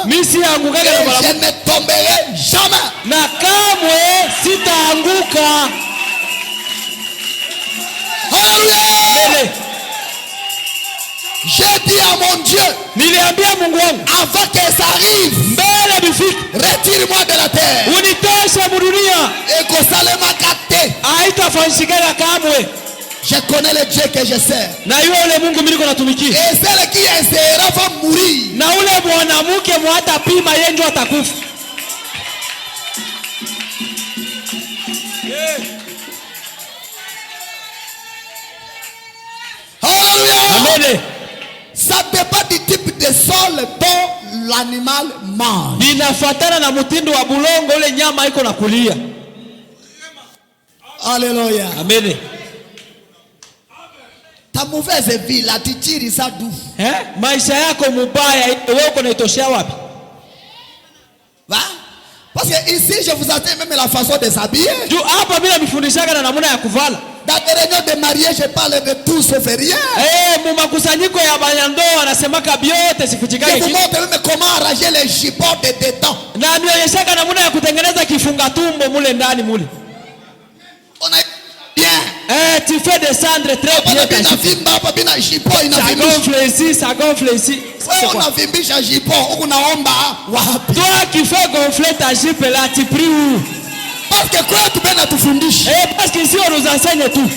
Et je ne tomberai jamais. Na kamwe sitaanguka. Alléluia. J'ai dit à mon Dieu, niliambia Mungu wangu, avant que ça arrive, mbele bifiki, retire-moi de la terre. Unitoshe mudunia. Et kosalema kate. Haitafanyikana kamwe. Je connais le Dieu que je sers. Na yule Mungu mimi natumikia. Et celle qui essaiera va mourir. Na ule mwanamke mwata pima yenjo atakufa. Alléluia. Amen. Ça dépend du type de sol dont l'animal mange. Inafuatana na mtindo wa bulongo ule nyama iko na kulia. Alléluia. Amen. Ta mauvaise vie là, tu tires ça d'où? Maisha yako mubaya wewe uko naitoshia wapi? Va? Parce que ici je vous attends même la façon de s'habiller. Tu hapa bila mifundishaga na namna ya kuvala. Dans les réunions de mariage je parle de tout sauf rien. Mu makusanyiko ya banyandoa anasemaka biote sifichikage. Je vous montre même comment arranger les jupons de dedans. Na nionyeshaga namna ya kutengeneza kifunga tumbo mule ndani mule. On a bien. Tu fais descendre très bien. Ça gonfle ici. On a vimbisha jipon, unaomba wapi? Toi qui fais gonfler ta jupe là, tu pries où? Parce que quoi tu peux nous fundisha? Parce qu'ici on nous enseigne tout.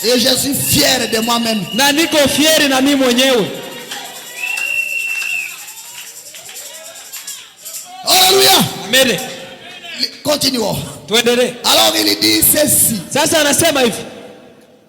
Et je suis fier de moi-même. Na niko fier na mimi mwenyewe. Alléluia. Amen. Continuons. Alors il dit ceci. Sasa anasema hivi.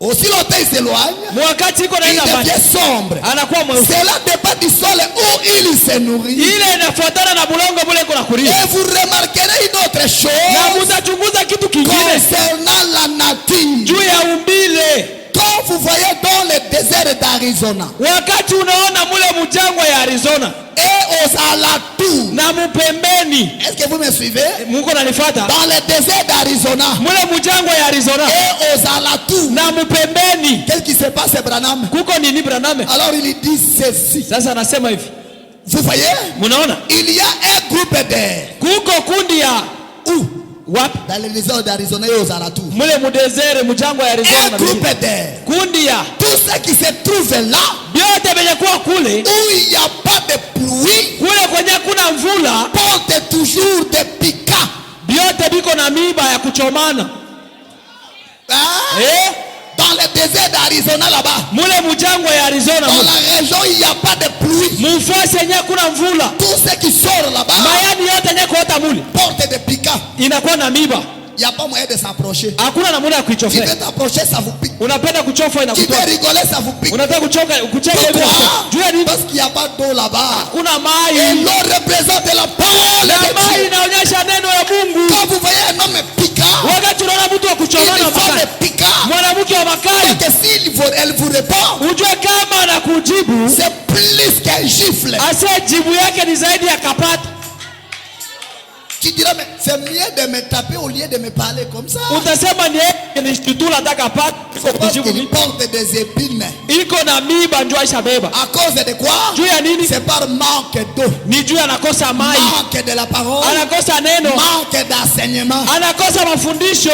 Aussi longtemps il s'éloigne, wakati iko naenda il devient sombre. Anakuwa mweusi. Cela dépend du sol où il se nourrit. Ile inafuatana na bulongo bule iko nakulia. Et vous remarquerez une autre chose. Na mtachunguza kitu kingine concernant la nature. Juu ya umbile. Quand vous voyez dans le désert d'Arizona. Wakati unaona mule mjangwa ya Arizona. Et aux alentours. Na mupembeni. Est-ce que vous me suivez? Mungu ananifuata. Dans le désert d'Arizona. Mule mjangwa ya Arizona. Et aux alentours. Na mupembeni. Qu'est-ce qui se passe, Branham? Kuko nini Branham? Alors il dit ceci. Sasa anasema hivi. Vous voyez? Munaona? Il y a un groupe d'air. Kuko kundi ya où? Wapi? Dans le désert d'Arizona et aux alentours. Mule mudezere mjangwa ya Arizona. Un groupe d'air. Kundi ya tout ce qui se trouve là. Biote benye kuwa kule. Où il n'y a pas de pluie. Kule kwenye kuna mvula. Porte toujours des piquants. Biote biko na miba ya kuchomana. Dans le désert d'Arizona là-bas. Mule mjangwa ya Arizona. Dans la région il n'y a pas de pluie. Mufasi yenye kuna mvula. Tout ce qui sort là-bas. Mayani yote yenye kuota mule. Porte des piquants. Inakuwa na miba. Il n'y a pas moyen de s'approcher. Hakuna namna ya kuichofea. Tu veux t'approcher ça vous pique. Unapenda kuchofa inakutoa. Tu veux rigoler ça vous pique. Unataka kucheka hivi. Parce qu'il n'y a pas d'eau là-bas. Kuna mai. Et l'eau représente la parole de Dieu. Mai inaonyesha neno ya Mungu. Quand vous voyez un homme piquant. Wakati unaona mtu wa kuchomana makali. Mwanamke wa makali. Parce que si elle vous répond. Ujue kama anakujibu. C'est plus qu'un gifle. Ase jibu yake ni zaidi ya kapata. Tu diras mais c'est mieux de me taper au lieu de me parler comme ça. Utasema ni nishitula taka pata. Il porte des épines. Iko na miba njoo ishabeba. À cause de quoi? Juu ya nini? C'est par manque d'eau. Ni juu anakosa mai. Manque de la parole. Anakosa neno. Manque d'enseignement. Anakosa mafundisho.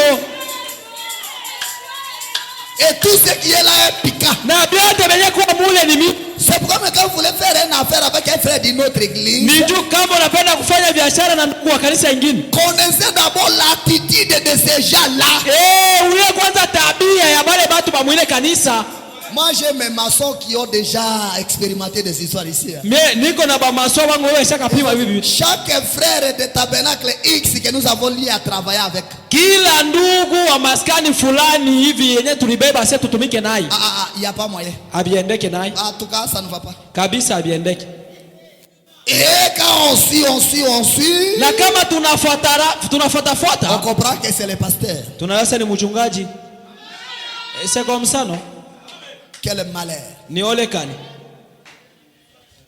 Et tout ce qui est là est piquant. Na biote benye kuwa mule ni miba. C'est pourquoi quand vous voulez faire une affaire avec un frère d'une autre église. Ni juu kama unapenda kufanya biashara na ndugu wa kanisa nyingine. Connaissez d'abord l'attitude de ces gens-là. Uye kwanza tabia ya wale watu ba mwile kanisa. Moi j'ai mes maçons qui ont déjà expérimenté des histoires ici. Mais niko na ba maçons wangu wewe shaka pima hivi. Chaque frère de tabernacle X que nous avons lié à travailler avec. Kila ndugu wa maskani fulani hivi yenye tulibeba sasa tutumike naye. Il y a pas moyen. Abiendeke naye. En tout cas ça ne va pas. Kabisa abiendeke. Et quand on suit. Na kama tunafuata. On comprend que c'est le pasteur. Tunaweza ni mchungaji. C'est comme ça non? Quel malheur. Ni ole kani.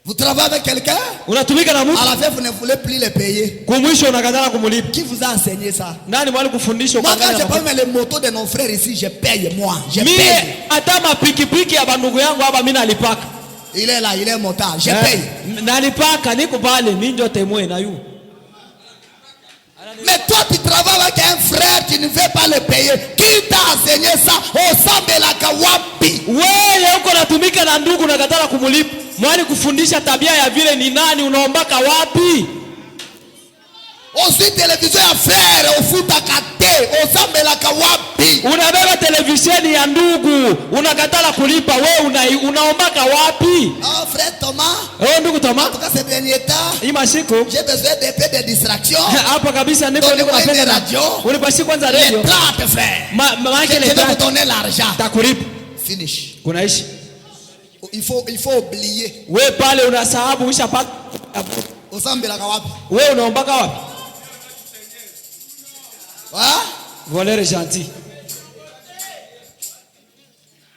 Vous travaillez avec quelqu'un? Unatumika na mtu. À la fin vous ne voulez plus le payer. Kumwisho unakatala kumulipa. Qui vous a enseigné ça? Nani mwali kufundisha moi quand je prends les motos de nos frères ici, je paye moi. Je paye. Hata mapikipiki ya bandugu yangu hapa mimi nalipaka. Il est là, il est motard. Je paye. Nalipaka niko pale, mimi ndio témoin na yu. Mais toi tu travailles avec un frère, tu ne veux pas le payer. Qui t'a enseigné ça? Osambelaka wapi? Wewe uko natumika na ndugu unakatala kumulipa. Mwani kufundisha tabia ya vile ni nani, unaombaka wapi? Aussi télévision ya frère ofuta kate, osambelaka wapi? Unabeba televisheni ya ndugu, unakatala kulipa, wewe unaombaka wapi? Ah frère Thomas. Oh ndugu Thomas. En tout cas ces derniers temps, hii masiku j'ai besoin de peu de distraction. Hapa kabisa niko napenda radio. Unipashi kwanza radio. Plate frère. Je vais vous donner l'argent. Takulipa. Finish. Kunaishi. Il faut oublier. Wewe pale unasahabu ushapata. Osambelaka wapi? Wewe unaombaka wapi? Hein? Voleur gentil.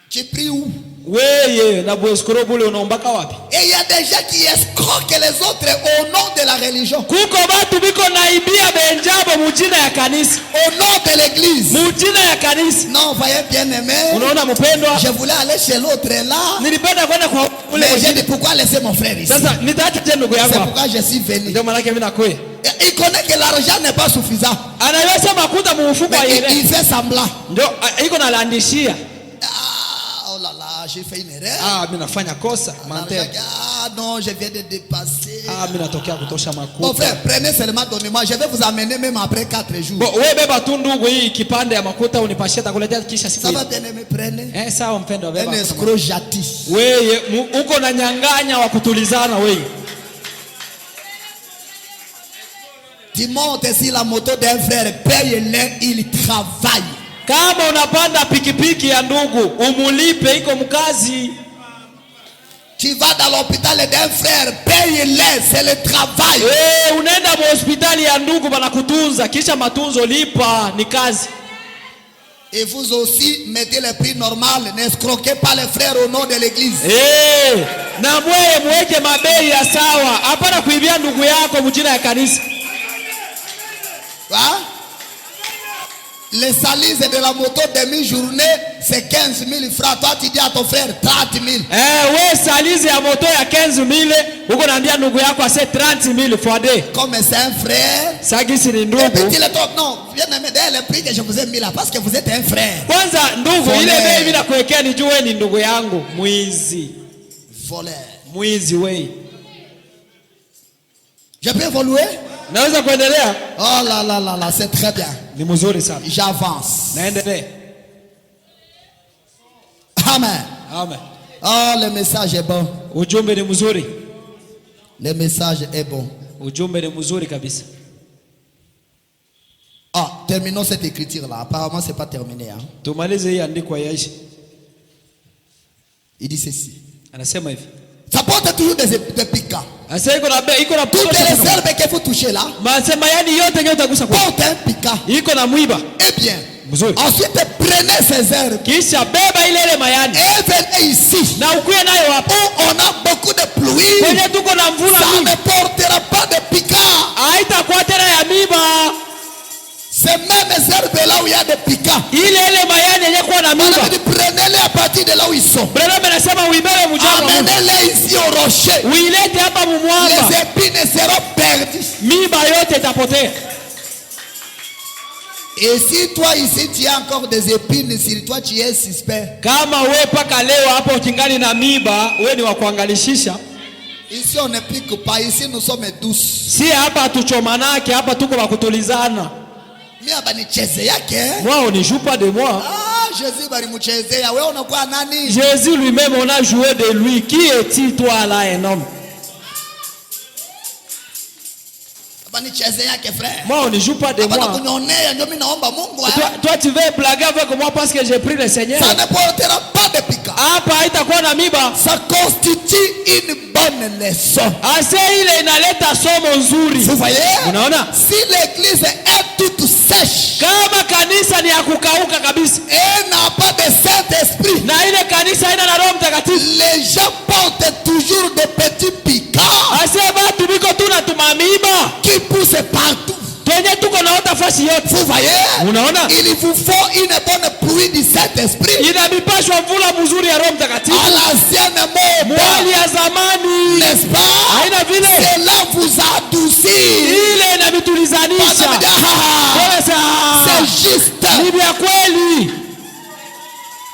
Tu pries où? Wewe na boskoro bule unaombaka wapi? Et il y a des gens qui escroquent les autres au nom de la religion. Kuko batu biko naibia benjabo mujina ya kanisa. Au nom de l'église. Mujina ya kanisa. Non, voyez bien aimé. Unaona mpendwa? Je voulais aller chez l'autre là. Nilipenda kwenda kwa ule Mais j'ai mwingine. dit pourquoi laisser mon frère ici? Sasa nitaacha tena ndugu yangu. C'est pourquoi je suis venu. Ndio maana mimi nakoe. Il connaît que l'argent n'est pas suffisant. Anaweza makuta mfuko wa Mais yeye. il fait semblant. Ndio iko na landishia. Ah, oh là là, j'ai fait une erreur. Ah, mimi nafanya kosa. Ah non, je viens de dépasser. Ah, mimi natokea kutosha makuta. Mon frère, prenez seulement, donnez-moi. Je vais vous amener même après 4 jours. Bo, wewe beba tu ndugu hii kipande ya makuta unipashie takuletea kisha siku Ça hii. va bien aimer, prenez. Sawa mpendwa beba. Un escroc jati. Wewe uko na nyang'anya wa kutulizana wewe. Tu montes sur la moto d'un frère, paye-le, il travaille. Kama unapanda pikipiki ya ndugu, umulipe iko mkazi. Tu vas dans l'hôpital d'un frère, paye-le, c'est le travail. Unaenda hospitali ya ndugu banakutunza, kisha matunzo lipa, ni kazi. Et vous aussi, mettez le prix normal, n'escroquez pas les frères au nom de l'église. Na mwewe mweke mabei ya sawa, hapana kuibia ndugu yako mjina ya kanisa. Hein? Les salises de la moto demi-journée, c'est 15 000 francs. Toi, tu dis à ton frère 30 000. We salise ya moto ya 15 000, uko naambia ndugu yako ase 30 000 fois deux. Comme c'est un frère. Sagisi ni ndugu. Et puis tu le toques, non, viens me donner le prix que je vous ai mis là, parce que vous êtes un frère. Kwanza ndugu, ile bei bila kuwekea ni juu ni ndugu yangu. Mwizi. Voleur. Mwizi wewe. Je peux évoluer? Naweza kuendelea? Oh là là là là, c'est très bien. Ni mzuri sana. J'avance. Naendelea. Amen. Amen. Oh, le message est bon. Ujumbe ni mzuri. Le message est bon. Ujumbe ni mzuri kabisa. Ah, terminons cette écriture là. Apparemment, c'est pas terminé. Hein? Tumalize hii andiko ya Aisha. Il dit ceci. Anasema hivi. Ça porte toujours des piquants. Asa iko na toutes les herbes que vous touchez là. Masema yani yote nyote utagusa kwa. Porte un piquant. Iko na mwiba. Eh bien. Mzuri. Ensuite prenez ces herbes. Kisha beba ile mayani. Et venez ici. Na ukuye nayo hapo. On a beaucoup de pluie. Kwenye tuko na mvula mingi. Ça ne portera pas de piquant. Haitakuwa tena ya miba. Ces mêmes herbes là où il y a des piquants. Ile mayani yenye kuwa na miba. Prenez-les à partir de là où ils sont. Amenez-les ici au rocher. Les épines seront perdues. Miba yote itapotea. Et si toi ici tu as encore des épines sur toi, tu es suspect. Kama wewe paka leo hapo ukingani na miba, wewe ni wa kuangalishisha. Ici on ne pique pas, ici nous sommes douces. Si hapa tuchomanake, hapa tuko wa kutulizana. Mimi bani cheze yake. Moi on ne joue pas de moi. Ah, Jésus bali mchezea. Wewe unakuwa nani? Jésus lui-même on a joué de lui. Qui est-il toi là un homme? Bani cheze yake frère. Moi on ne joue pas de moi. Toi tu veux blaguer avec moi parce que j'ai pris le Seigneur. Ça ne portera pas de piquant. Hapa haitakuwa na miba. Ça constitue une bonne leçon. Ase ile inaleta somo nzuri. Vous voyez? Unaona? Si l'église est toute sèche, kama kanisa ni ya kukauka kabisa, et n'a pas de Saint-Esprit, na ile kanisa ina na Roho Mtakatifu, les gens portent toujours des petits piquants ase batu biko tuna tumamiba qui poussent partout. Kwenye tuko naota fasi yote. Vous voyez? Unaona? Il vous faut une bonne pluie du Saint-Esprit. Inabipashwa mvula mzuri ya Roho Mtakatifu. À l'ancienne mode. Mwali ya zamani. N'est-ce pas? Haina vile. Cela vous adoucit. Ile inabitulizanisha. C'est juste. Ni vya kweli.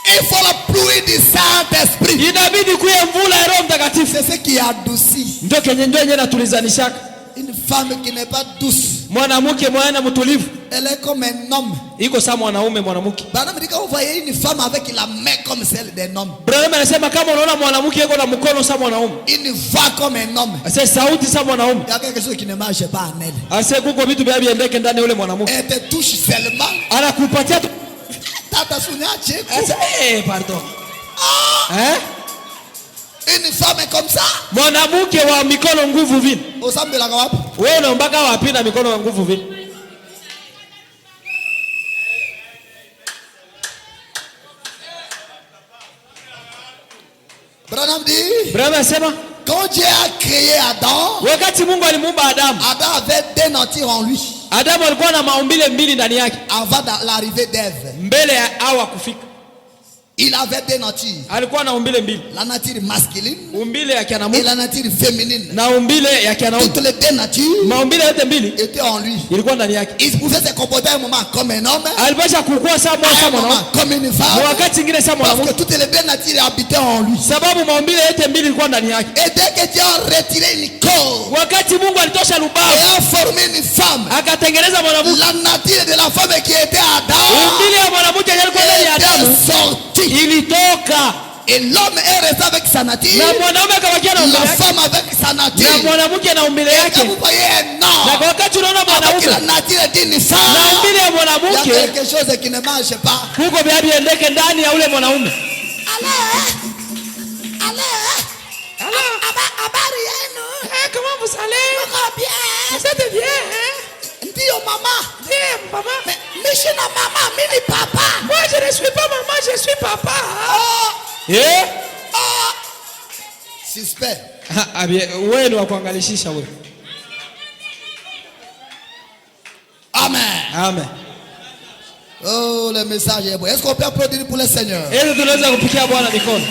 Il faut la pluie du Saint-Esprit. Inabidi kuye mvula ya Roho Mtakatifu. C'est ce qui adoucit. Ndio kenye ndio yenye natulizanishaka. Une femme qui n'est pas douce, Mwanamke mwana mtulivu, elle est comme un homme. iko sawa mwanaume mwanamke. Bana mdika vous voyez une femme avec la main comme celle d'un homme. Brother anasema kama unaona mwanamke yuko na mkono sawa mwanaume. Une voix comme un homme. Ase sauti sawa mwanaume. Il y a quelque chose qui ne marche pas en elle. Ase kuko vitu vya biendeke ndani yule mwanamke. Elle te touche seulement. Anakupatia tu. Tata sunyache. Ase pardon. Une femme comme ça. Mwanamke wa mikono nguvu vile. Osambela kwa wapi? Wewe unaombaka wapi na mikono ya nguvu vile? Branham dit. Branham anasema Quand Dieu a créé Adam, wakati Mungu alimuumba Adamu, Adam avait deux natures en lui. Adamu alikuwa na maumbile mbili ndani yake. Avant l'arrivée d'Ève, Mbele ya Hawa kufika. il avait deux natures. Alikuwa na umbile mbili. La nature masculine Umbile ya et kianamume la nature féminine. na umbile ya kianaume. Toutes les deux natures Maumbile yote mbili étaient en lui. ilikuwa ndani yake. Il pouvait se comporter un moment comme un homme, Alipasha kukua sawa un mwanaume, moment comme une femme, wakati mwingine sawa parce que mwanamke, toutes les deux natures habitaient en lui. sababu maumbile yote mbili ilikuwa ndani yake. Et dès que Dieu a retiré une corps Wakati Mungu alitosha et lubavu a formé une femme, akatengeneza mwanamke, la nature de la femme qui était Adam umbile ya mwanamke ilikuwa ndani ya Adamu était sortie. ilitoka, Et l'homme est resté avec sa nature, na mwanaume akabakia na umbile la yake, femme avec sa na nature. mwanamke na umbile Et yake. vous voyez un Na homme kwa wakati unaona avec mwanaume la nature d'une na femme, umbile ya il y a mwanamke, quelque chose qui ne marche pas. huko vya biendeke ndani ya ule mwanaume. Habari yenu? Comment vous allez? Mko bien? Vous êtes bien? Ndio mama. Bien, maman. Mimi na mama, mimi papa. Moi je ne suis pas maman, je suis papa. Oh, Eh? oh. Suspect. Wewe ni wa kuangalishisha wewe. Amen. Amen. Oh, le message est bon. Est-ce qu'on peut applaudir pour le Seigneur? Hizo tunaweza kupikia Bwana mikono.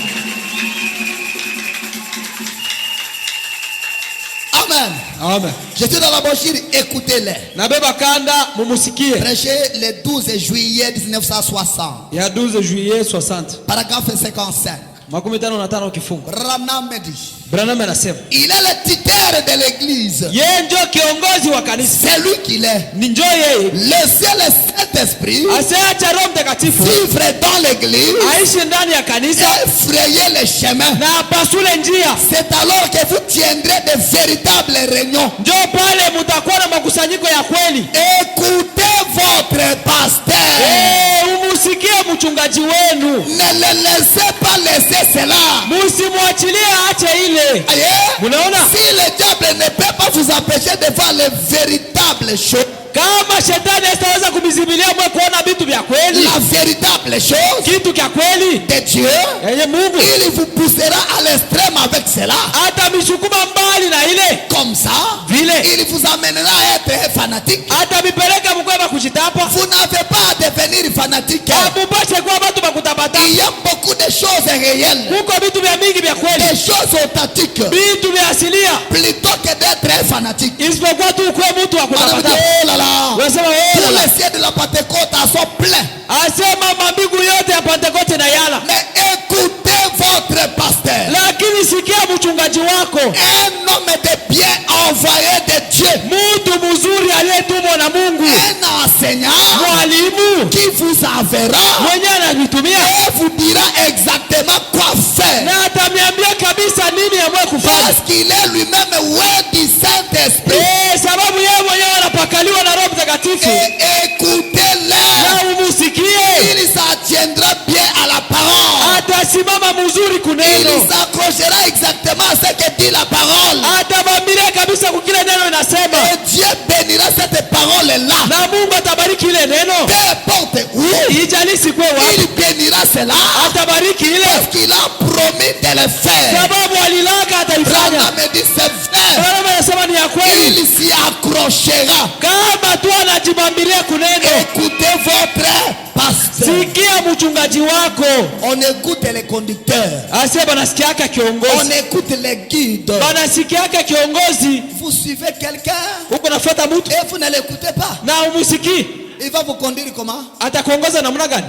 Amen. Amen. J'étais dans la brochure, écoutez-les. Nabeba kanda mumusikie. Prêché le 12 juillet 1960. Ya 12 juillet 60. Paragraphe 55. 55 kifungu. Branham dit. Branham anasema, Il est le tuteur de l'église. yeye ndio kiongozi wa kanisa. C'est lui qui l'est. Ni njoo yeye. Laissez le Saint-Esprit Asiacha Roho Mtakatifu vivre dans l'église aishi ndani ya kanisa et frayer les chemins. na apasule njia. C'est alors que vous tiendrez de véritables réunions. Njoo pale mutakuwa na makusanyiko ya kweli. Écoutez votre pasteur. Umusikie mchungaji wenu. Ne le laissez pas laisser cela. Musimwachilie aache ile. Aye. Munaona? Si le diable ne peut pas vous empêcher de voir les véritables choses, Kama shetani hataweza kumizibilia mwe kuona vitu vya kweli, la véritable chose kitu kya kweli de Dieu, yenye Mungu, il vous poussera à l'extrême avec cela. atamishukuma mbali na ile. Comme ça, Vile il vous amènera à être fanatique. atamipeleka mkweba kuchitapa. Vous n'avez pas à devenir fanatique. Amupashe kwa watu bakutapata. Il y a beaucoup de choses réelles, Kuko vitu vya mingi vya kweli, des choses authentiques, vitu vya asilia, plutôt que d'être fanatique. isipokuwa tu kuwe mtu wa Madame dit, kutapata. oh là là, Unasema tous wewe, les cieux de la Pentecôte sont pleins. asema mambingu yote ya Pentekoste na yala. Mais écoutez votre pasteur. Lakini sikia mchungaji wako, Un homme de bien envoyé de Dieu. mtu mzuri aliyetumwa na Mungu, Un enseignant mwalimu qui vous enverra mwenye anavitumia et vous dira exactement quoi faire. na atamiambia kabisa nini ambaye kufanya. Parce qu'il est lui-même ouais du Saint-Esprit. Sababu yeye mwenyewe anapakaliwa na Roho Mtakatifu. Et écoutez-le. Na umusikie, Il s'attiendra bien à la parole. atasimama mzuri Il kuneno, s'accrochera exactement à ce que dit la parole. atamwambilia kabisa kukile neno inasema, Et Dieu bénira cette parole-là. na Mungu atabariki ile neno. Peu importe où, Ijalisi kwe wapi, il bénira cela. atabariki ile, Parce qu'il a promis de le faire. sababu alilaka ataifanya. Branham dit c'est vrai. Bwana anasema ni ya kweli, il s'y accrochera. kama tu anajibambilia kuneno. Écoutez votre pasteur. Sikia mchungaji wako. On écoute les conducteurs. Ase banasikiaka On kiongozi. écoute les guides. Banasikiaka kiongozi. Vous suivez quelqu'un Uko nafuata mtu et vous ne l'écoutez pas. na umusiki, Il va vous conduire comment? atakuongoza namna gani?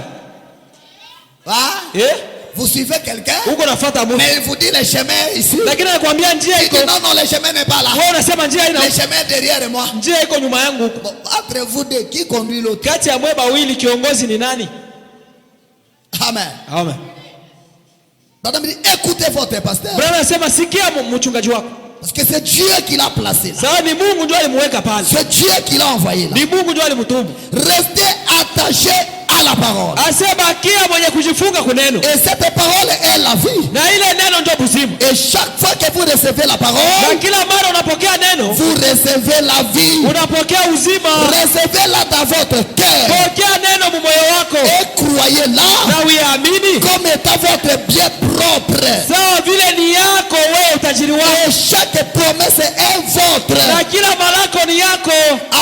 Ah? Vous suivez quelqu'un, Uko nafuata mtu, mais il vous dit le chemin ici. lakini anakuambia njia Il iko. dit non, non, le chemin n'est pas là. Wewe unasema njia ina. Le chemin est derrière moi. Njia iko nyuma yangu. Bon, entre vous deux, qui conduit l'autre? Kati ya mweba wawili kiongozi ni nani? Amen. Amen. Madame dit, écoutez votre pasteur. Bwana anasema sikia mchungaji wako. Parce que c'est Dieu qui l'a placé là. Sawa, ni Mungu ndiye alimuweka pale. C'est Dieu qui l'a envoyé là. Ni Mungu ndiye alimtuma. Restez attachés à la parole. Asema kia mwenye kujifunga kuneno. Et cette parole est la vie. Na ile neno ndio uzima. Et chaque fois que vous recevez la Na parole, kila mara unapokea neno, vous recevez la vie. unapokea uzima. Recevez-la dans votre cœur. Pokea neno mumoyo wako. Et croyez-la Na uiamini. comme étant votre bien propre. Sawa vile ni yako wewe utajiri Et wako. chaque promesse est votre. Na kila malako ni yako.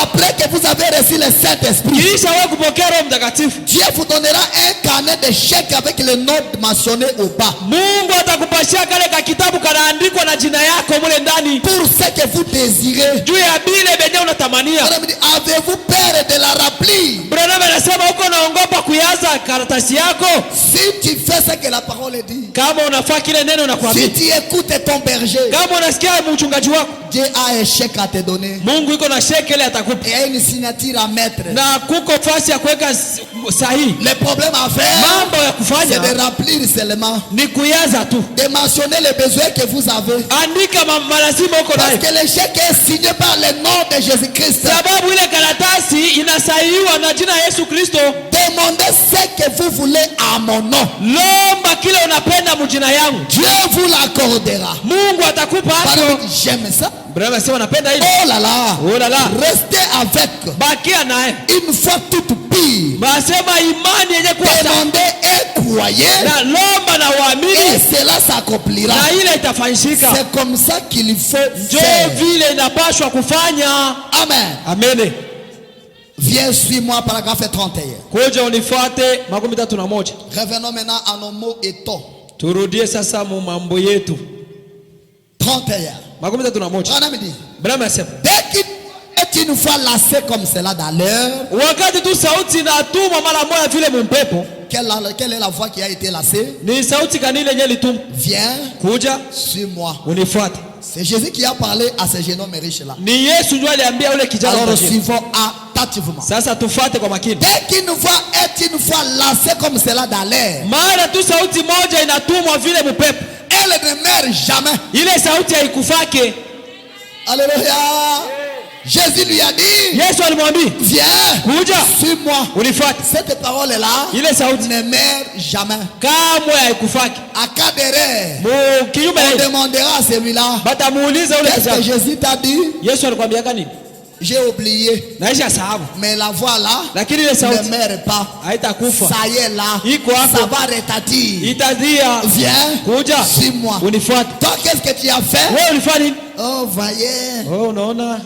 Après que vous avez reçu le Saint-Esprit, Kisha wewe kupokea Roho Mtakatifu, Dieu vous donnera un carnet de chèques avec le nom mentionné au bas. Mungu atakupashia kale ka kitabu kanaandikwa na jina yako mule ndani. Pour ce que vous désirez. Juu ya bile benye unatamania. Madame dit, avez-vous peur de la remplir? Branham anasema uko naongopa kuyaza karatasi yako. Si tu fais ce que la parole dit, Kama unafaa kile neno nakwambia. si tu écoutes ton berger, Kama unasikia mchungaji wako, Dieu a un chèque à te donner. Mungu iko na shekele atakupa. Et une signature à mettre. Na kuko fasi ya kuweka sahihi. Le problème à faire, Mambo ya c'est kufanya de remplir seulement. ni kuyaza tu. De mentionner les besoins que vous avez. Andika malazima uko Parce nayo. que le chèque est signé par le nom de Jésus-Christ. Sababu ile karatasi inasahihiwa na jina ya Yesu Kristo. Demandez ce que vous voulez à mon nom. Lomba kile unapenda mjina yangu. Dieu vous l'accordera. Mungu atakupa hapo. Madame, j'aime ça. Branham anasema napenda hili. Oh là là. Oh là là. Restez avec. Bakia naye. Une fois toute pire. Basema imani yenye kuwa sawa. Demandez et croyez. Na lomba na Et uamini. cela s'accomplira. Na ile itafanyika. C'est comme ça qu'il faut Ndio faire. vile inapaswa kufanya. Amen. Amen. Viens, suis-moi, paragraphe 31. Kuja unifuate 31. Revenons maintenant à nos mots et tons. Turudie sasa mu mambo yetu. 31. 31. On a dit, Branham anasema dès qu'il est une fois lassé comme cela dans l'air, wakati tu sauti inatumwa mara moja vile mumpepo, quelle est la voix qui a été lassée? ni sauti gani ile yenye litumwa? Viens, Kuja suis-moi. unifuate. C'est Jésus qui a parlé à ce jeune homme riche là. Ni Yesu ndiye aliambia yule kijana Alors tajiri. suivons attentivement. Sasa tufuate kwa makini. Dès qu'une voix est une fois lassée comme cela dans l'air, Mara tu sauti moja inatumwa vile mpepo, elle ne meurt jamais. ile sauti haikufake. Alléluia. Jésus lui a dit, Yesu alimwambia viens, kuja suis-moi. unifuate. Cette parole-là Ile sauti ne meurt jamais. kamwe haikufake. À cas d'erreur, Mu kinyume on na demandera à celui-là, batamuuliza ule qu'est-ce que kijana, Jésus t'a dit? Yesu alikwambia nini? J'ai oublié. Naisha sahabu. Mais la voix là Lakini ile ne sauti meurt pas. haitakufa. Ça y est là. Iko hapo. Ça va retentir. Itadia. Viens, Kuja suis-moi. unifuate. Toi, qu'est-ce que tu as fait? Wewe ulifanya nini? Oh, voyez. Oh, unaona?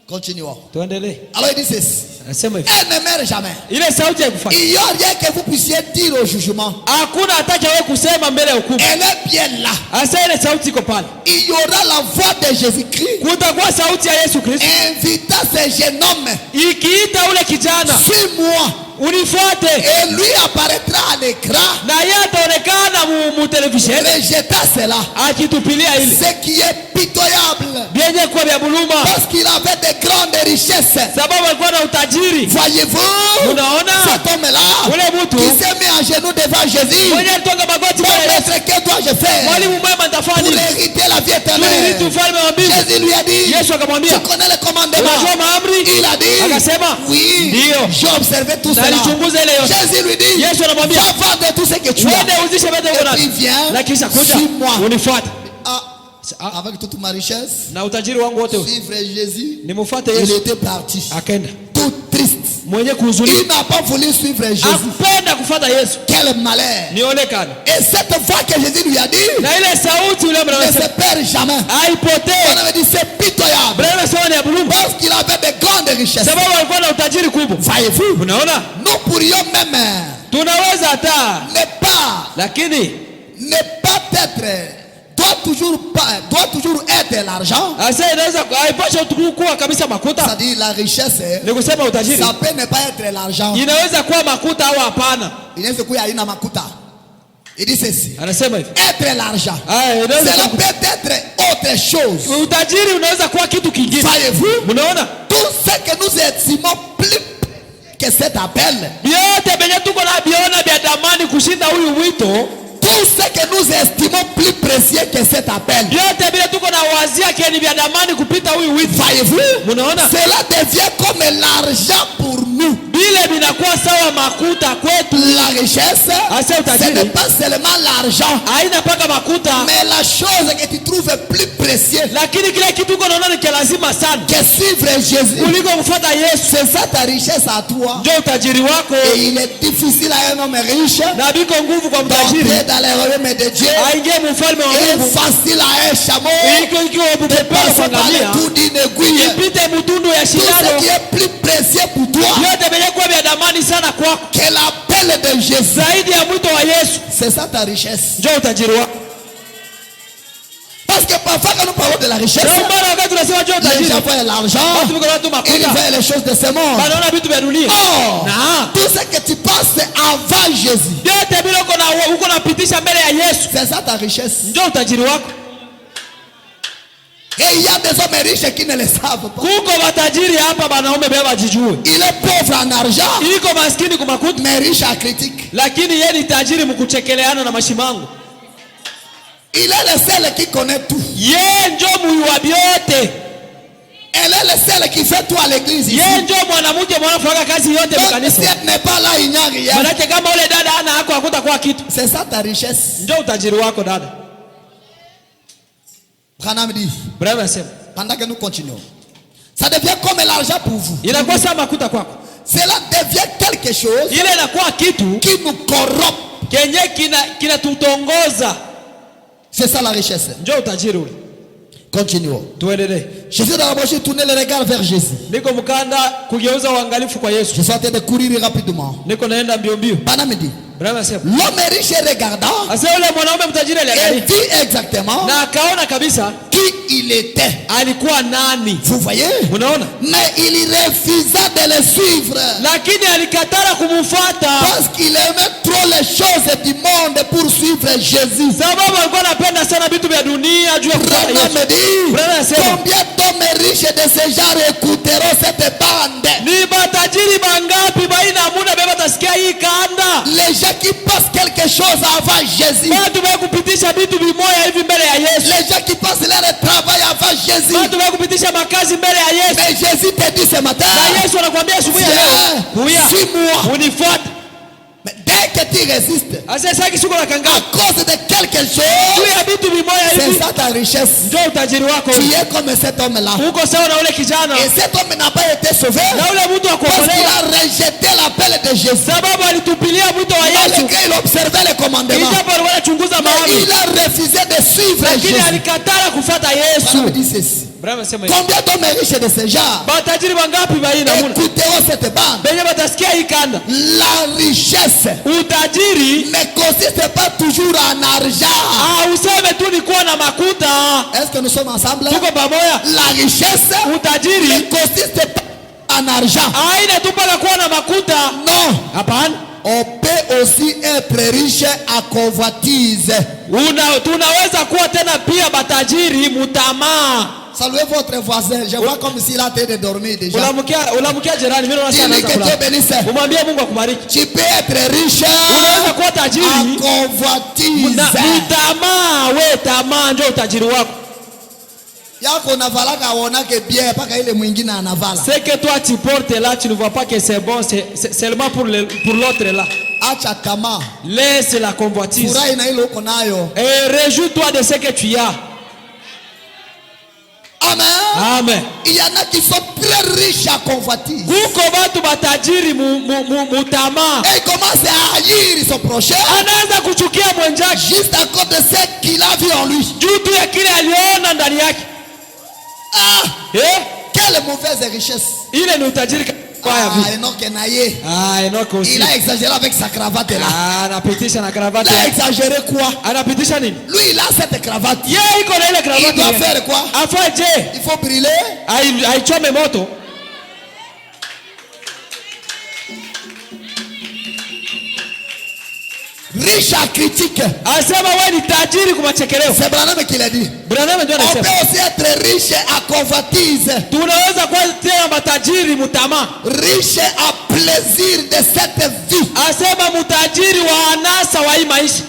Continuons. Tuendelee. Alors il dit ceci. Anasema hivi. Elle ne meurt jamais. Ile sauti haikufake. Il n'y a rien que vous puissiez dire au jugement. Hakuna hataki wewe kusema mbele ya hukumu. Elle est bien là. Asa ile sauti iko pale. Il y aura la voix de Jésus-Christ Kutakuwa sauti ya Yesu Kristo invitant ce jeune homme. ikiita ule kijana, Suis-moi. unifuate, Et lui apparaîtra à l'écran. na yeye ataonekana mu televisheni Rejetant cela. akitupilia ile Ce qui est pitoyable. vyenye kuwa vya buluma, Parce qu'il avait de grandes richesses. sababu alikuwa na utajiri. Voyez-vous, Unaona cet homme-là ule mtu qui s'est mis à genoux devant Jésus. mwenye alitonga magoti Mon mbele ya Yesu, maître, que dois-je faire mwalimu mwema, nitafanya pour nini hériter la vie tulirithi éternelle? ufalme wa mbingu? Jésus lui a dit, Yesu akamwambia, tu connais le commandement. unajua maamri? Il a dit, Akasema, oui, ndio. j'ai observé tout Na cela. alichunguza ile yote. Jésus lui dit, Yesu anamwambia, va vendre tout ce que tu as. uende uzishe vyote uko Et puis navyo, viens, na kisha kuja suis-moi. unifuate. Ah, avec toute ma richesse, Na utajiri wangu wote suivre Jésus, nimfuate il Yesu. était parti. Akaenda Tout triste. mwenye kuhuzunika, Il n'a pas voulu suivre Jésus. akupenda kufuata Yesu. Quel malheur. Nionekane Et cette voix que Jésus lui a dit na ile sauti yule ne mwanamke se perd jamais. haipotee. On avait dit c'est pitoyable. Bwana qu'il avait de grandes richesses. sababu alikuwa na utajiri kubwa. Voyez-vous, Unaona, nous pourrions même tunaweza hata ne pas être, doit toujours être l'argent. asa inaweza haipasha kuwa kabisa makuta. C'est-à-dire la richesse, Ni kusema utajiri ça peut ne pas être l'argent. inaweza kuwa makuta au hapana. Inaweza kuwa haina makuta. Il dit ceci. Anasema hivi, Être l'argent. inaweza Cela kuwa peut être autre chose. utajiri unaweza kuwa kitu kingine. Voyez-vous, Unaona, tout ce que nous estimons plus que cet appel, vyote venye tuko na biona vya damani kushinda huyu wito, tout ce que nous estimons plus précieux que cet appel, vyote vile tuko na wazia keni vya damani kupita huyu wito. voyez-vous, Unaona, cela devient comme l'argent pour nous. vile vinakuwa sawa makuta kwetu. La richesse, Asa ce utajiri n'est pas seulement l'argent, haina paka makuta, mais la chose que tu trouves plus précieuse lakini kile kitu uko naona ni kia lazima sana que suivre Jésus, kuliko kufuata Yesu. c'est ça ta richesse à toi. Ndio utajiri wako, Et il est difficile à un homme riche na biko nguvu kwa d'entrer mtajiri dans les royaumes de Dieu, aingie mfalme wa et Mungu. facile à un chameau Iko ikiwa de upepeo passer kwa par le ngamia trou d'une aiguille. ipite mtundu ya Tout ce shindano, qui est plus précieux pour toi vyote venye kuwa vya damani sana kwako que l'appel de Jésus, zaidi ya mwito wa Yesu, c'est ça ta richesse. ndio utajiri wako. Parce que parfois quand nous parlons de la richesse, Ndio maana wakati tunasema ndio les utajiri, gens voient l'argent, watu viko na tu ils makuta, voient les choses de ce monde. wanaona vitu vya dunia. Or, Na tout ce que tu passes avant Jésus, vyote vile uko napitisha mbele ya Yesu, c'est ça ta richesse. ndio utajiri wako. Et il y a des hommes riches qui ne le savent pas. Kuko matajiri hapa banaume beba wajijue, Il est pauvre en argent, iko maskini kwa makuta, mais riche en critique. lakini yeye ni tajiri mkuchekeleana na mashimango. Il est le seul qui connaît tout. Yeye ndio muyu wa vyote, Elle est le seul qui fait tout à l'église ici. yeye ndio mwanamke mwanafanya kazi yote Donc, mkanisa. si elle n'est pas là, il n'y a rien. Manake kama ule dada ana hako hakutakuwa kitu. C'est ça ta richesse. Ndio utajiri wako dada. Branham dit, Bravo asema, pendant que nous continuons, ça devient comme l'argent pour vous. inakuwa sawa makuta kwako, Cela devient quelque chose ile inakuwa kitu qui nous corrompt. kenye kinatutongoza. C'est ça la richesse. Ndio utajiri ule. Continuons. Tuendelee. Je suis dans la voiture, tourner le regard vers Jésus. Niko mkanda kugeuza uangalifu kwa Yesu. Je suis en train de courir rapidement. Niko naenda mbio mbio. Branham dit, Bravo asema, l'homme riche est regardant asa yule mwanaume mtajiri et aliangalia dit exactement na akaona kabisa qui il était. alikuwa nani. Vous voyez? Unaona, Mais il refusa de le suivre lakini alikatara kumfuata parce qu'il aimait trop les choses du monde pour suivre Jésus. sababu alikuwa anapenda sana vitu vya dunia juu ya kufuata Branham Yesu. dit, Branham asema, combien d'hommes riches de ce genre écouteront cette bande? ni matajiri mangapi baina muda beba tasikia hii kanda, Les gens qui passent quelque chose avant Jésus. watu wa kupitisha vitu vimoya hivi mbele ya Yesu, Les gens qui passent leur travail avant Jésus. watu wa kupitisha makazi mbele ya Yesu. Mais Jésus te dit ce matin, Na Yesu anakuambia asubuhi ya leo, kuya suis-moi. unifuate. Mais dès que tu résistes Asa sasa kisuko na kanga à cause de quelque juu chose, ya vitu vimoya c'est hivi, ça ta richesse. ndio utajiri wako. Tu es comme cet homme-là. Uko sawa na ule kijana, Et cet homme n'a pas été sauvé na ule mtu parce qu'il akokolewa a rejeté l'appel de Jésus. sababu alitupilia mwito wa Yesu, Malgré il observait les commandements, ijapo alikuwa anachunguza mais maombi, il a refusé de suivre lakini Jésus. alikatara kufuata Branham Yesu. dit ceci. Bravo sema hivi, Combien d'hommes riches de ce genre matajiri wangapi baina muna écouteront cette bande? benye batasikia hii kanda. La richesse Utajiri ne consiste pas toujours en argent. useme tu ni kuwa na makuta. Est-ce que nous sommes ensemble? Tuko pamoja? La richesse ne Utajiri consiste pas en argent. haina tu mpaka kuwa na makuta, Non. hapana. On peut aussi être riche à convoitise. Tunaweza kuwa tena pia batajiri mutamaa. Saluez votre voisin. Je vois comme s'il a en train de dormir déjà. Ulamukia jirani, mimi naona sana Dis-lui que Dieu bénisse. umwambie Mungu akubariki. Tu peux être riche Unaweza kuwa à tajiri convoitise. mutamaa. We tamaa ndio utajiri wako. Yako navalaka aonake bien paka ile mwingine anavala. Ce que toi tu portes là, tu ne vois pas que c'est bon, c'est seulement pour l'autre là. Acha kama. Laisse la convoitise. Furahi na ile uko nayo. Et réjouis-toi de ce que tu as. Amen. Amen. Il y en a qui sont très riches à convoitise. Kuko watu batajiri mutamaa. Et il commence à haïr son prochain Anaanza kuchukia mwenzake juste à cause de ce qu'il a vu en lui. juu tu ya kile aliona ndani yake. Ah, Eh? quel les mauvaises richesses. Ile ni utajiri mbaya vipi? Enoch naye. Enoch aussi. Il a exagéré avec sa cravate là. Anapitisha na cravate. Il a exagéré quoi? Anapitisha nini? Lui il a cette cravate. Yeye iko na ile cravate. Il doit faire quoi? Afaje? Il faut brûler. Aichome moto. Riche à critique. Asema wewe ni tajiri kwa machekeleo. C'est Branham qui l'a dit. Branham ndio On anasema. peut aussi être riche à convoitise. Tunaweza kuwa tena matajiri mutamaa. Riche à plaisir de cette vie. Asema mutajiri wa anasa wa hii maisha.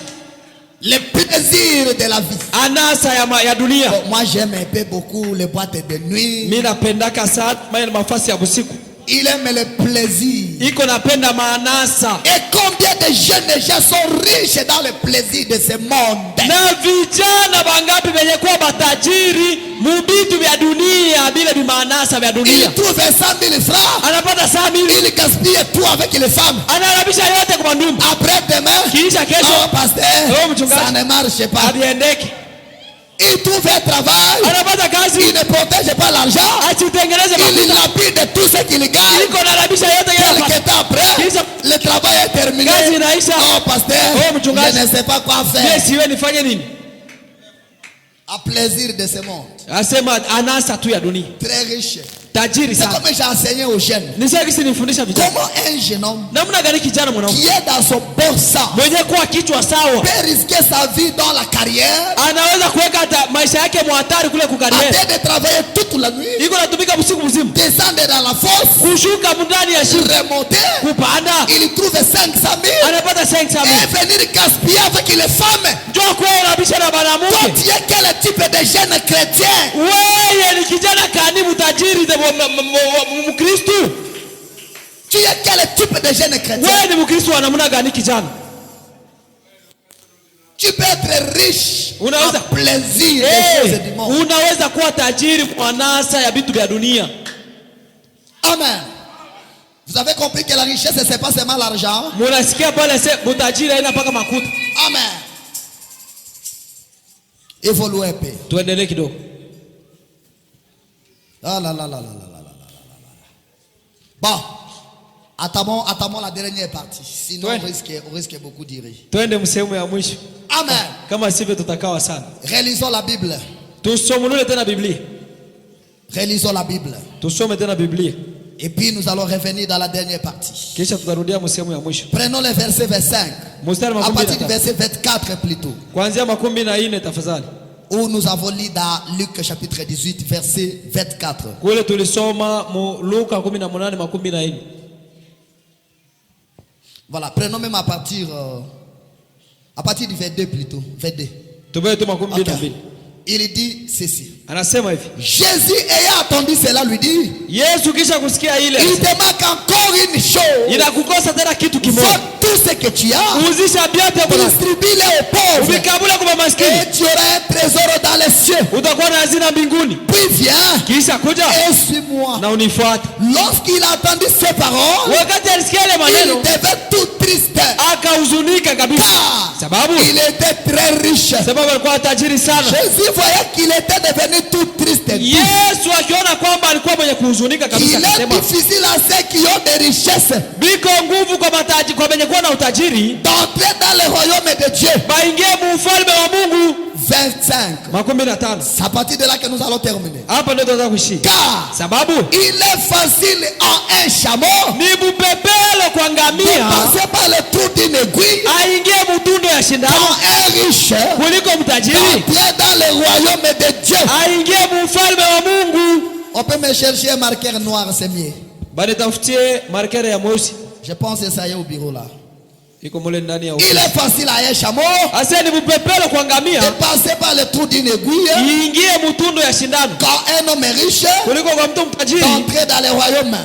Le plaisir de la vie. Anasa ya dunia. Bon, moi j'aime un peu beaucoup les boîtes de nuit. Mimi napendaka sana mafasi ya usiku. Il aime le plaisir. Iko napenda maanasa. Et combien de jeunes gens sont riches dans le plaisir de ce monde? Na vijana bangapi wenye kuwa matajiri mubitu vya dunia bila bimaanasa vya dunia. Il trouve 100,000 francs. Anapata 100,000. Il gaspille tout avec les femmes. Anarabisha yote kwa ndumba. Après demain. Kisha kesho. Oh pasteur. Ça ne marche pas. Abiendeke. Il trouve un travail. Anapata kazi. Il ne protège pas l'argent. Asitengeneze il lapide tout ce qu'il gagne. Iko narabisha yote yeye. Quelque temps après, le travail est terminé. Kazi inaisha. Oh pasteur, je ne sais pas quoi faire. Yes, siwe nifanye nini? À plaisir de ce monde. Asema anasa tu ya dunia. Très riche. Tajiri C'est sana. comme j'ai enseigné aux jeunes. Comment un jeune homme qui est dans son bon sens peut risquer sa vie dans la carrière, en train de travailler toute la nuit, descendre dans la fosse, remonter, il trouve 500 000 et venir gaspiller avec les femmes. Toi, tu es quel type de jeune chrétien? Tu es quel type de jeune chrétien? Tu peux être riche à plaisir des choses du monde. Amen. Vous avez compris que la richesse, c'est pas seulement l'argent. Amen. Évoluez un peu. Ah là là là là là là là là. Bon, attendons la dernière partie. Sinon on risque beaucoup d'irrer. Amen. Relisons la Bible. Relisons la Bible. Et puis nous allons revenir dans la dernière partie. Prenons le verset 25. À partir du verset 24 plutôt. Où nous avons lu dans Luc chapitre 18 verset 24. Voilà, prenons même à partir du 22 plutôt. 22. Okay. Il dit ceci. Jésus ayant entendu cela lui dit, il te manque encore une chose. Vends tout ce que tu as, distribue-le aux pauvres, et tu auras un trésor dans les cieux. Puis viens et suis-moi. Lorsqu'il a entendu ces paroles, il devait tout triste, car il était très riche. Jésus voyait qu'il était devenu tout triste. Il est difficile à ceux qui ont des richesses d'entrer dans le royaume de Dieu. 25. C'est à partir de là que nous allons terminer. Car il est facile en un chameau de passer par le trou d'une aiguille quand un riche entrer dans le royaume de Dieu. On peut me chercher un marqueur noir, c'est mieux. Je pense que ça y est au bureau là. Il est facile à un chameau de passer par le trou d'une aiguille quand un homme est riche d'entrer dans le royaume.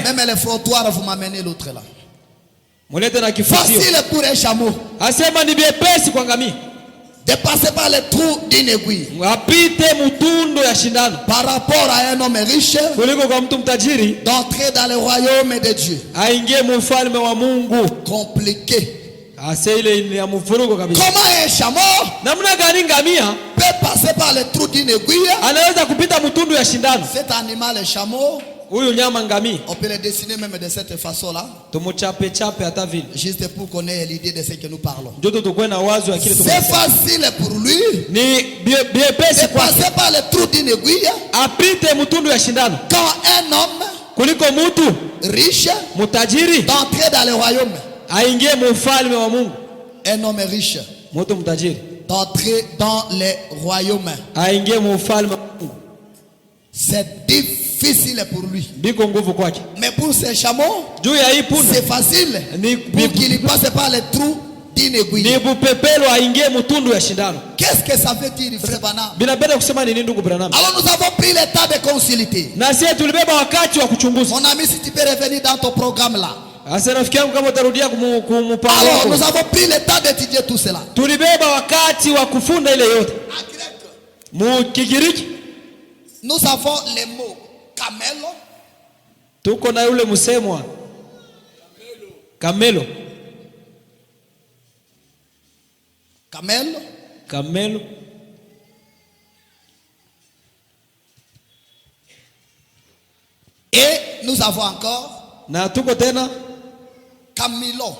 Même le frottoir, vous m'amenez l'autre là. Facile pour un chameau de passer par le trou d'une aiguille par rapport à un homme riche d'entrer dans le royaume de Dieu. Compliqué. Comment un chameau peut passer par le trou d'une aiguille? Cet animal, le chameau, on peut le dessiner même de cette façon-là. Juste pour qu'on ait l'idée de ce que nous parlons. C'est facile pour lui de passer par le trou d'une aiguille. Quand un homme riche d'entrer dans le royaume. Un homme riche d'entrer dans le royaume. C'est difficile pour lui. Mais pour ces chameaux, c'est facile pour qu'il passe par le trou d'une aiguille. Qu'est-ce que ça veut dire, frère Branham? Alors nous avons pris le temps de consulter. Mon ami, si tu peux revenir dans ton programme là. Alors nous avons pris le temps d'étudier tout cela. En grec, nous avons les mots camelo. Camelo. Et nous avons encore Camilo.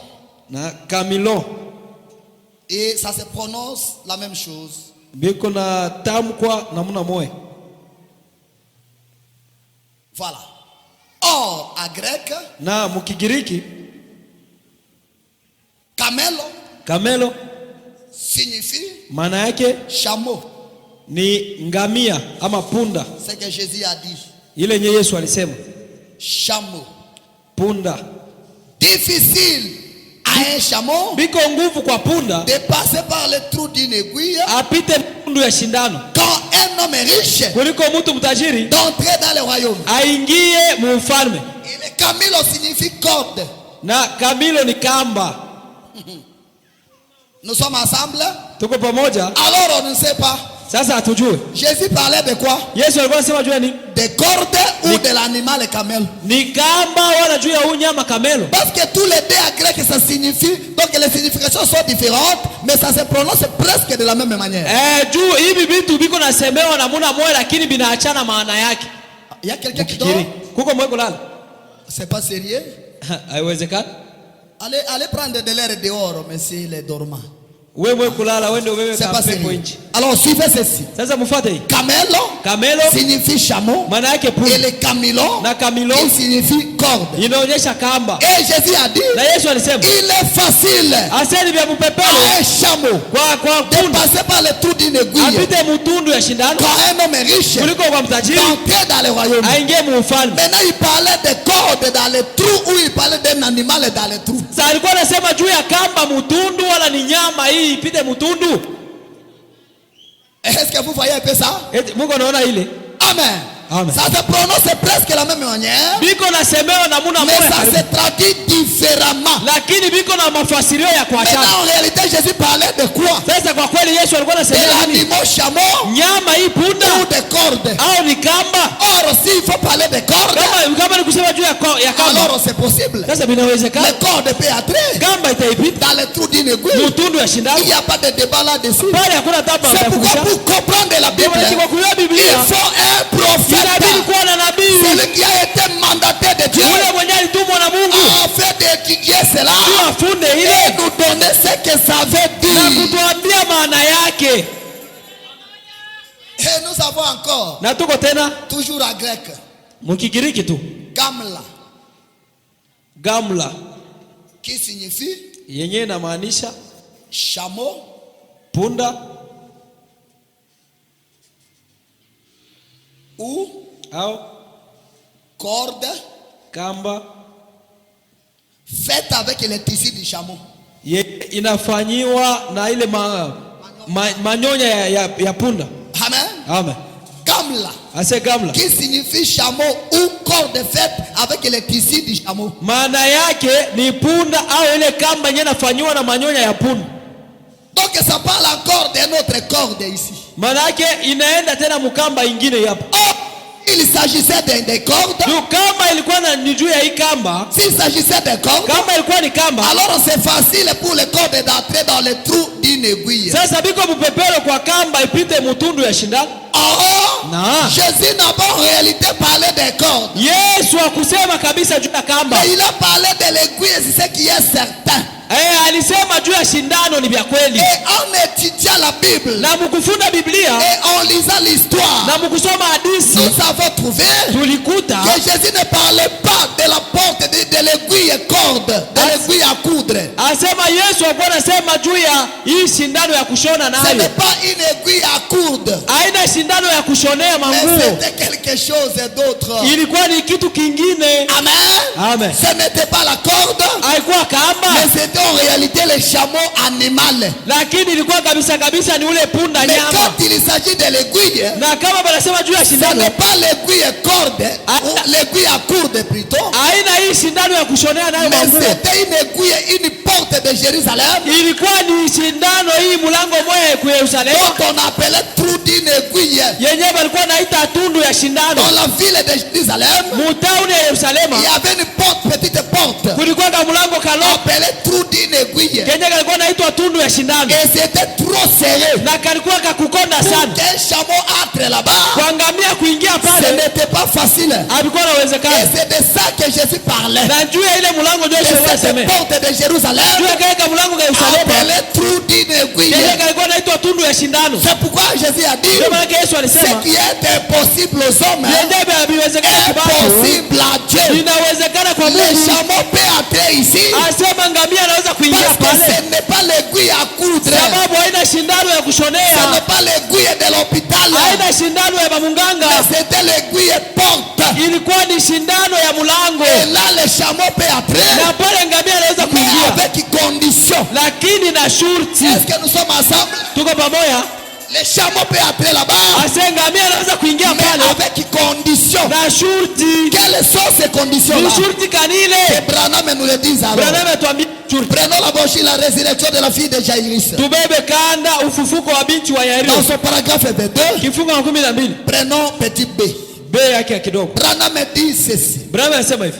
Et ça se prononce la même chose. Voilà. Or, à grec, camelo signifie chameau. Ni ngamia ama punda. C'est que Jésus a dit. Ile nye Yesu alisema. Chameau. Punda. Difficile à un chameau biko nguvu kwa punda de passer par le trou d'une aiguille apite mtundu ya shindano. Quand un homme riche kuliko mtu mtajiri d'entrer dans le royaume. Aingie mu ufalme. Et camilo signifie corde. Na camilo ni kamba. Nous sommes ensemble. Tuko pamoja. Alors on ne sait pas. Sasa hatujui. Jésus parlait de quoi? Yesu alikuwa anasema juu ya nini? De corde ou de l'animal camel? Ni kamba wala juu ya unyama kamelo. Parce que tous les deux en grec ça signifie, donc les significations sont différentes, mais ça se prononce presque de la même manière. Juu hivi vitu biko nasemewa namuna moja lakini binaachana maana yake. Il y a quelqu'un qui dort? Kuko mwe kulala. C'est pas sérieux? Haiwezekani. Allez prendre de l'air dehors, monsieur les dormants. C'est pas sérieux. Alors suivez ceci. Camelo signifie chameau. Et le camilo il signifie corde. Et Jésus a dit il est facile à un chameau de passer par le trou d'une aiguille quand un homme riche d'entrer dans le royaume. Maintenant il parlait de corde dans le trou ou il parlait d'un animal dans le trou. Est-ce que vous voyez un peu ça? Amen. Amen. Ça se prononce presque la même manière, mais ça se traduit différemment. Maintenant en réalité Jésus parlait de quoi? De l'animal chameau ou de cordes. Or si il faut parler de cordes, alors c'est possible. Les cordes peuvent entrer dans le trou d'une aiguille. Il n'y a pas de débat là-dessus. C'est pourquoi pour comprendre la Bible, il faut un prophète. Celui qui a été mandaté de Dieu afin d'étudier cela et nous donner ce que ça veut dire. Et nous avons encore toujours en grec Gamla qui signifie chameau, punda ou corde kamba faite avec les tissus du chameau. Inafanyiwa na ile manyonya ya punda. Amen. Amen. Gamla qui signifie chameau ou corde faite avec les tissus du chameau. Maana yake ni punda au ile kamba yenye inafanyiwa na manyonya ya punda. Donc ça parle encore d'une autre corde ici. Maana yake inaenda tena mkamba ingine hapo. il s'agissait des cordes, kama ilikuwa ni juu ya hii kamba, s'il s'agissait des cordes, kama ilikuwa ni kamba, alors c'est facile pour les cordes d'entrer dans le trou d'une aiguille. Sasa biko bupepero kwa kamba ipite mutundu ya shindano. Jésus n'a pas en réalité parlé des cordes. Yesu akusema kabisa juu ya kamba. Mais il a parlé de l'aiguille, c'est ce qui est certain. Alisema juu ya shindano ni vya kweli. Et en étudiant la Bible, na mukufunda Biblia, et en lisant l'histoire, na mukusoma hadithi, nous avons trouvé que Jésus ne parlait pas de la porte de l'aiguille corde, de l'aiguille à coudre. Asema Yesu alikuwa anasema juu ya hii shindano ya kushona nayo. Ce n'est pas une aiguille à coudre. Haina shindano ya kushonea manguo. C'était quelque chose d'autre. Ilikuwa ni kitu kingine. Amen. Amen. Ce n'était pas la corde. Haikuwa kamba. Mais c'était en réalité le chameau animal. Lakini ilikuwa kabisa kabisa ni ule punda nyama. Mais quand il s'agit de l'aiguille, na kama banasema juu ya shindano, ce n'est pas l'aiguille corde, ou l'aiguille à coudre plutôt. Haina hii shindano ya kushonea nayo manguo. Mais c'était une aiguille, une porte de Jérusalem. Ilikuwa ni shindano hii mlango moja kwa Yerusalemu. Donc on appelait trou d'une aiguille. Yenyewe walikuwa naita tundu ya shindano. Dans la ville de Jérusalem, mutauni ya Yerusalemu, il y avait une porte, petite porte. Kulikuwa na mlango kalo. Appelé trou d'une aiguille. Kenye kalikuwa naitwa tundu ya shindano. Et c'était trop serré. Na kalikuwa kakukonda sana. Pour qu'un chameau entre là-bas, kuangamia kuingia pale, ce n'était pas facile. Habikuwa inawezekana. Et c'est de ça que Jésus parlait. Na juu ya ile mlango ndio Yesu alisema. Porte de Jérusalem. Juu ya kile mlango wa Yerusalemu. Appelé trou d'une aiguille. Kenye kalikuwa naitwa tundu ya shindano. C'est pourquoi Jésus a dit, ndio maana Yesu alisema, ce qui est impossible aux hommes, impossible à Dieu. Inawezekana kwa Mungu. Le chameau peut entrer ici. Asema ngamia anaweza kuingia pale. Parce que ce n'est pas l'aiguille à coudre. Sababu haina shindano ya kushonea. Ce n'est pas l'aiguille de l'hôpital. Haina shindano ya munganga. Mais c'était l'aiguille porte. Ilikuwa ni shindano ya mlango. Et là le chameau peut entrer. Na pale ngamia anaweza kuingia. Avec condition. Lakini na shurti. Est-ce que nous sommes ensemble? Tuko pamoja? Le chameau peut entrer là-bas. Asengamia anaweza kuingia pale. Avec condition. Na shurti. Quelles sont ces conditions-là? Ni shurti kanile. Et Branham nous le dit alors. Branham atuambia shurti. Prenons la bouche la résurrection de la fille de Jairus. Tubebe kanda ufufuko wa binti wa Yairus. Dans son paragraphe 2. Kifungu cha 12. Prenons petit b. B yake kidogo. Branham dit ceci. Branham anasema hivi.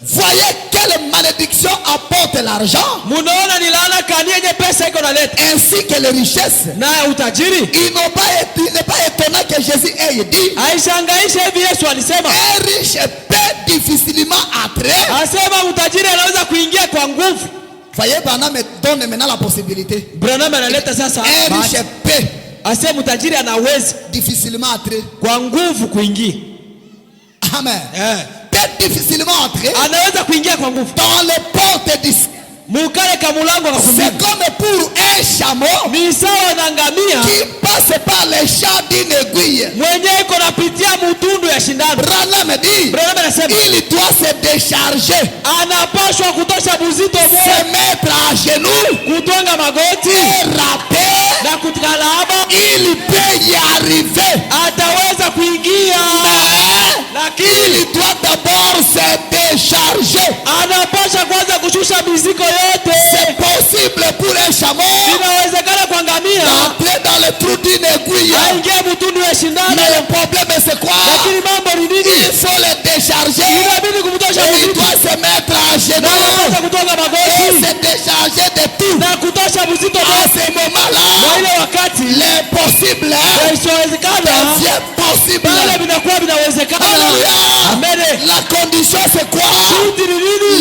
Voyez quelle malédiction apporte l'argent. Munaona ni laana kani yenye pesa iko naleta. Ainsi que les richesses. Na utajiri. Il n'est pas étonnant que Jésus ait dit. Aishangaisha hivi Yesu alisema. Un riche peut difficilement entrer. Asema utajiri anaweza kuingia kwa nguvu. Voyez, Branham donne maintenant la possibilité. Branham analeta sasa. Un riche peut. Asema utajiri anaweza difficilement entrer. Kwa nguvu kuingia. Amen. Difficilement entrer. Anaweza kuingia kwa nguvu. Dans les portes d'ici. Mukale kamulango na kumbia. C'est comme pour un chameau. Ni sawa na ngamia. Qui passe par les champs d'une aiguille. Mwenye iko napitia mutundu ya shindano. Branham dit. Branham anasema. Il doit se décharger. Anapaswa kutosha buzito moja. Se mettre à genoux. Kutonga magoti. Et rapper. Na kutalaba. Il peut y arriver. Ataweza kuingia. Lakini il doit d'abord se décharger. Anapaswa kwanza kushusha mizigo yote. C'est possible pour un chameau. Inawezekana kwa ngamia. Entrer dans le trou d'une aiguille. Aingia mutundu ya shindano. Mais le problème c'est quoi? Lakini mambo ni nini? Il faut le décharger. Inabidi kumtosha mzigo. Il doit se mettre à genoux. Anapaswa kutonga magoti. Et se décharger de tout. Na kutosha mzigo à ce moment-là. Kwa ile wakati. L'impossible isiowezekana devient possible. Pale vinakuwa vinawezekana. Amen. La condition c'est quoi?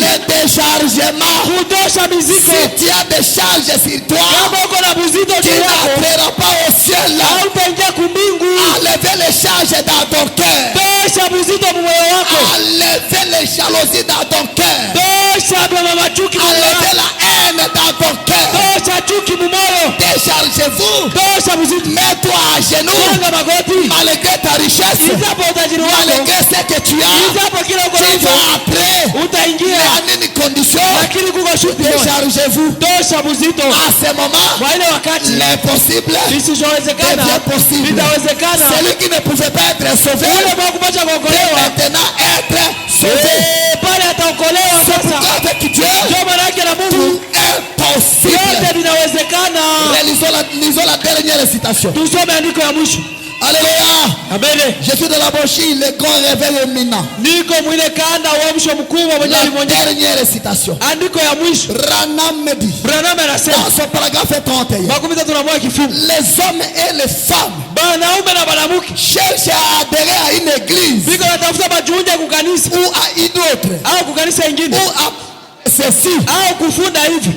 Le déchargement. Kutosha mizigo. Si tu as des charges sur toi, kama uko na mzigo tu n'entreras pas au ciel. Hautaingia kumbingu. Enlevez les charges dans ton cœur. Tosha mzigo moyo wako. Enlevez les jalousies dans ton cœur. Tosha mama chuki. Enlevez la haine dans ton cœur. Tosha chuki moyo. Déchargez-vous. Tosha mzigo. Mets-toi à genoux. Malgré ta richesse. Malgré ce que tu as. Tu vas entrer. Mais en une condition. Déchargez-vous. À ce moment, l'impossible devient possible. Celui qui ne pouvait pas être sauvé peut maintenant être sauvé. C'est pourquoi avec Dieu, tout est possible. Lisons la dernière citation. Tusome andiko ya mwisho. Alléluia. Amen. Je suis de la Bochille, le grand réveil éminent. Niko mwile kanda uamsho mkubwa mwenye limonyesha. La dernière citation. Andiko ya mwisho. Branham me dit. Branham anasema. Dans son paragraphe 31. Makumi tatu na moja kifungu. Les hommes et les femmes. Banaume na banamuke. Cherchent à adhérer à une église. Biko natafuta majiunge kukanisa. Ou à une autre. Au kukanisa ingine. Ou à ceci. Au kufunda hivi.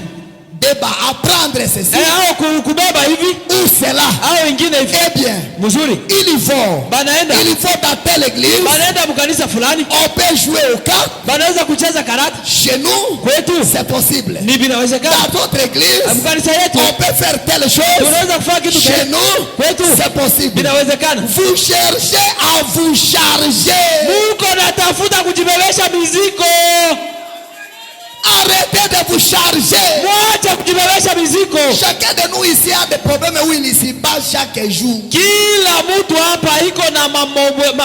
Débat, apprendre ceci. Au kubeba hivi. Ou cela. Au ingine hivi. Eh bien. Mzuri. Ils vont. Banaenda. Ils vont dans telle église. Banaenda mukanisa fulani. On peut jouer au cartes. Banaweza kucheza karata. Chez nous, kwetu c'est possible. Ni binawezekana. Dans d'autres églises, mukanisa yetu on peut faire telle chose. Tunaweza kufanya kitu chez nous, kwetu c'est possible. Binawezekana. Vous cherchez à vous charger. Muko natafuta kujibebesha mizigo. Arrêtez de vous charger. Mwacha kujibebesha mizigo. Chacun de nous ici a des problèmes où il s'y bat chaque jour. Kila mtu hapa iko na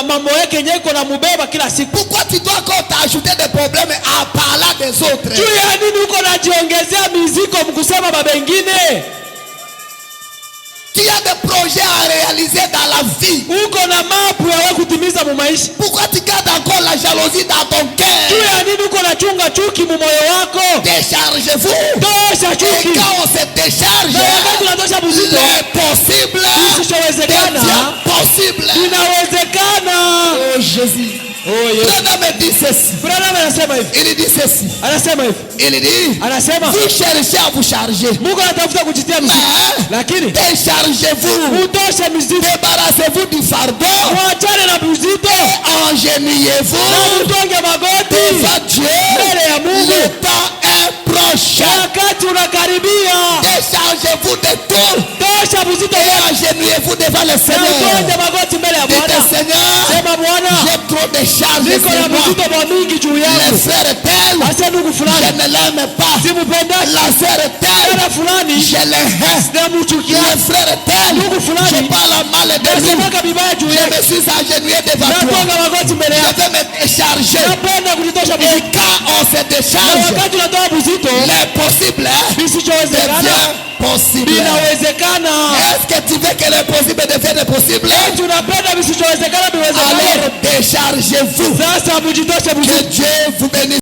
mambo yake yenyewe iko na mubeba kila siku. Pourquoi tu dois encore t'ajouter des problèmes à parler des autres? Tu ya nini uko najiongezea mizigo mkusema babengine? Tu as des projets à réaliser dans la vie. Uko na mapu ya kutimiza mu maisha. Pourquoi tu gardes encore la jalousie dans ton cœur? Tu ya nini uko na chunga chuki mu moyo wako? Déchargez-vous. Tosha chuki. Et quand on se décharge, l'impossible devient possible. Inawezekana. Oh Jésus. Oh Yesu. Branham dit ceci. Branham anasema hivi. Il dit ceci. Anasema hivi. Il dit. Anasema. Vous cherchez à vous charger. Mungu anatafuta kujitia mizigo. Lakini déchargez-vous. Utoshe mizigo. Débarrassez-vous du fardeau. Mwachane na mizigo. Engenouillez-vous. Na mtonge magoti. Devant Dieu. Mbele ya Mungu. Le temps est proche. Wakati unakaribia. Déchargez-vous de tout. Tosha mizigo. Et engenouillez-vous devant le Seigneur. Na mtonge magoti mbele ya Bwana. Dites Seigneur. Sema Bwana. J'ai trop de charges. Niko na mizigo mingi juu yangu. Le frère tel. Asa ndugu fulani. Je ne l'aime pas. Simupenda. La sœur tel. Dada fulani. Je le hais. Namuchukia. Le frère tel. Ndugu fulani. Je parle mal de lui. Nasemaka vibaya juu yake. Je me suis agenouillé devant toi. Natonga magoti mbele yako. Je vais me décharger. Napenda kujitosha Et mzigo. quand on se Na décharge, wakati unatoa mzito. l'impossible Visichowezekana. devient possible. Binawezekana. Est-ce que tu veux que l'impossible devienne possible? Tunapenda visichowezekana biwezekane. Alors déchargez-vous. Sasa mjitoshe mzigo. Que Dieu vous bénisse.